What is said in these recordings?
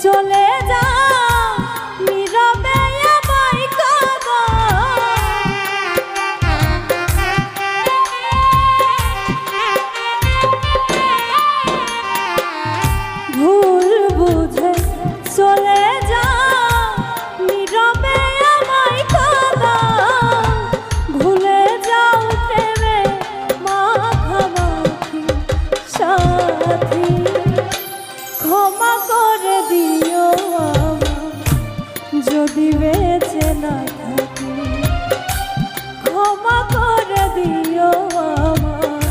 চলে যাও নীরবে আমায় কাঁদাও। ভুল বুঝে চলে যাও নীরবে আমায় কাঁদাও। ভুলে যাও প্রেমে মাখামাখি সাথী। ক্ষমা করে দিও আমায় যদি বেঁচে না থাকি। ক্ষমা করে দিও আমায়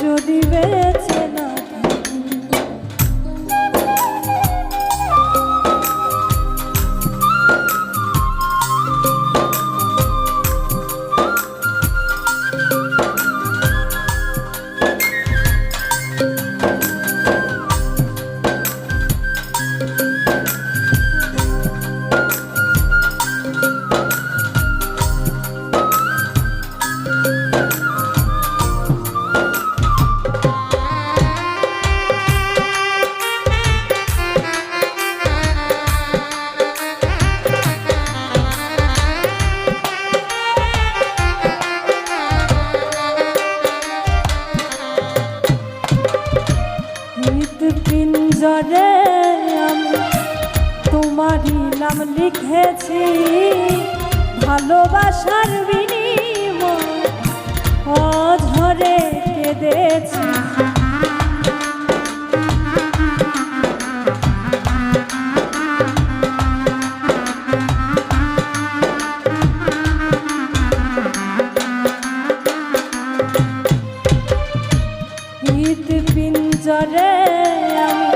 যদি বেঁচে না থাকি। পিঞ্জরে আমি তোমারই নাম লিখেছি। ভালোবাসার বিনিময় অঝরে কেঁদেছি। পিঞ্জরে আমি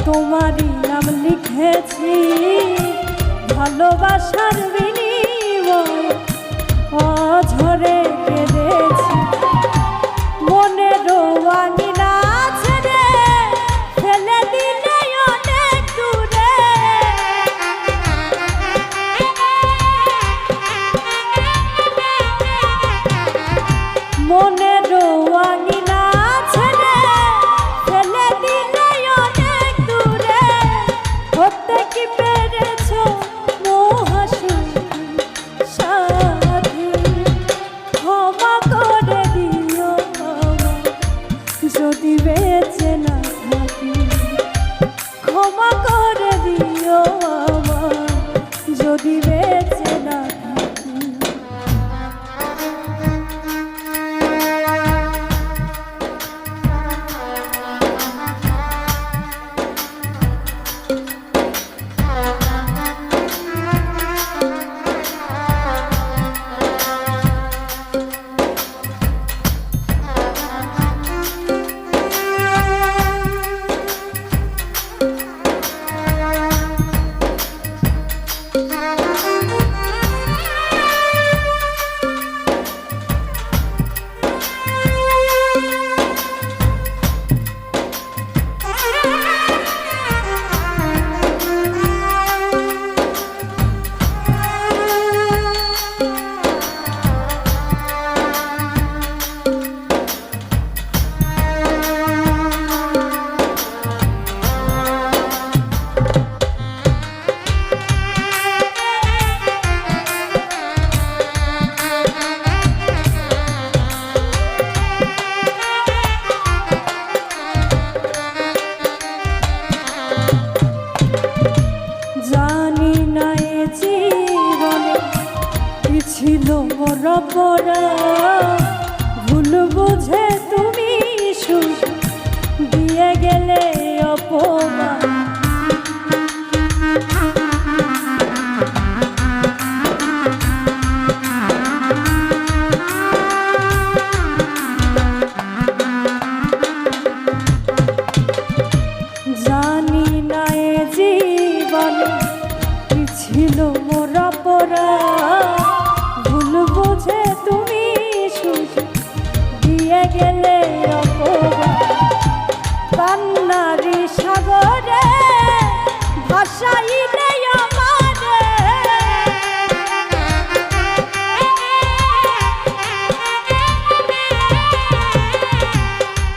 তোমারই নাম লিখেছি। ভালোবাসার বিনিময় অঝরে কেঁদেছি। মনের আঙিনা ছেড়ে ফেলে দিলে অনেক দূরে। মনের আঙিনা ছেড়ে ফেলে দিলে অনেক দূরে। হতে কি পেরেছো মহাসুখী সাথী। ক্ষমা করে দিও আমায় যদি বেঁচে না থাকি। ক্ষমা করে দিও আমায় যদি বেঁচে না থাকি। ছিল মোর অপরাধ। ভুল বুঝে তুমি সুখ দিয়ে গেলে অপমান। জানি না এ জীবনে কি ছিল মোর অপরাধ। ভুল বুঝে তুমি সুখ দিয়ে গেলে অপমান। কান্নারি সাগরে ভাসাইলে আমারে।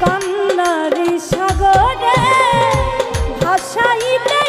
কান্নারি সাগরে ভাসাইলে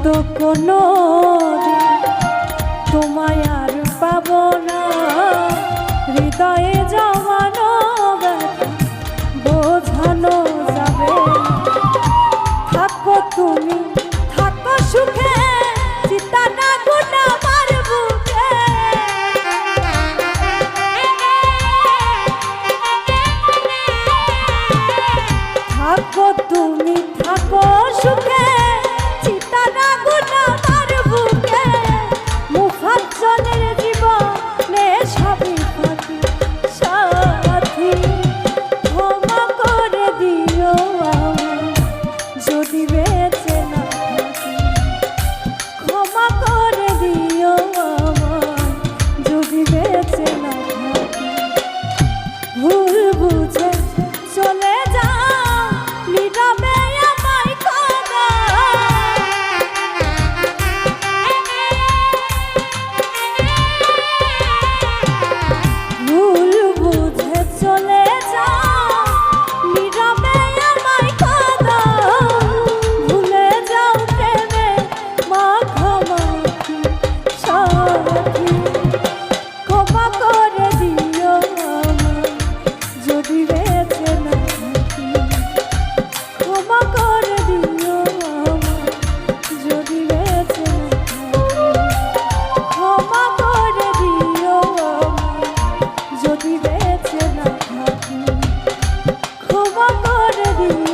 হয়তো কোনো দিন তোমায় আর পাবো না, হৃদয়ে জমানো ব্যথা বোঝানো যাবে না। থাকো তুমি থাকো সুখে, চিতা না গুনা আমার বুকে। থাকো তুমি থাকো সুখে, চিতা না গুনা আমার বুকে। মুখাজ্জলের জীবনে সবই থাকি সাথী, ক্ষমা করে দিও আমায় যদি বেঁচে না থাকি। ক্ষমা করে দিও আমায় যদি বেঁচে না থাকি। ভুল বুঝে চলে যাও নীরবে আমায় কাঁদা। ভুল বুঝে চলে যাও নীরবে আমায় কাঁদা। ভুলে যাও প্রেমে মাখামাখি সাথী, ক্ষমা করে দিও আমায় যদি বেঁচে না থাকি। ক্ষমা করে দিও আমায় যদি বেঁচে না থাকি। ক্ষমা করে দিও আমায় যদি বেঁচে না থাকি। ক্ষমা করে দিও।